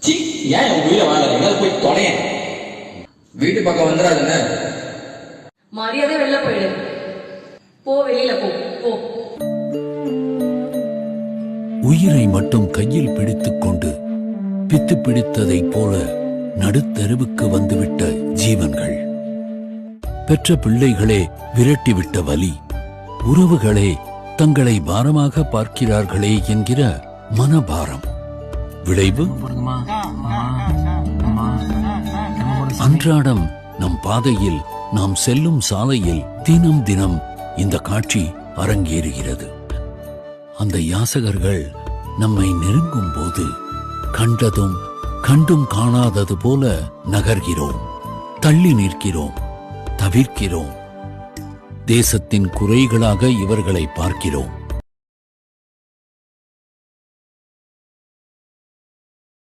C, ஏன் உங்க வீட வாங்கல? எங்காவது போய் தொலைய. வீட்டு பக்கம் வந்துடாதுன்னு. மரியாதை வெளில போயிடு. போ, வெளியில போ போ. உயிரை மட்டும் கையில் பிடித்துக் கொண்டு பித்து பிடித்ததைப் போல நடுத்தெருவுக்கு வந்துவிட்ட ஜீவன்கள். பெற்ற பிள்ளைகளே விரட்டிவிட்ட வலி, உறவுகளே தங்களை பாரமாக பார்க்கிறார்களே என்கிற மனபாரம். விளைவு அன்றாடம் நம் பாதையில், நாம் செல்லும் சாலையில் தினம் தினம் இந்த காட்சி அரங்கேறுகிறது. அந்த யாசகர்கள் நம்மை நெருங்கும் போது கண்டதும் கண்டும் காணாதது போல நகர்கிறோம், தள்ளி நிற்கிறோம், தவிர்க்கிறோம். தேசத்தின் குறைகளாக இவர்களை பார்க்கிறோம்.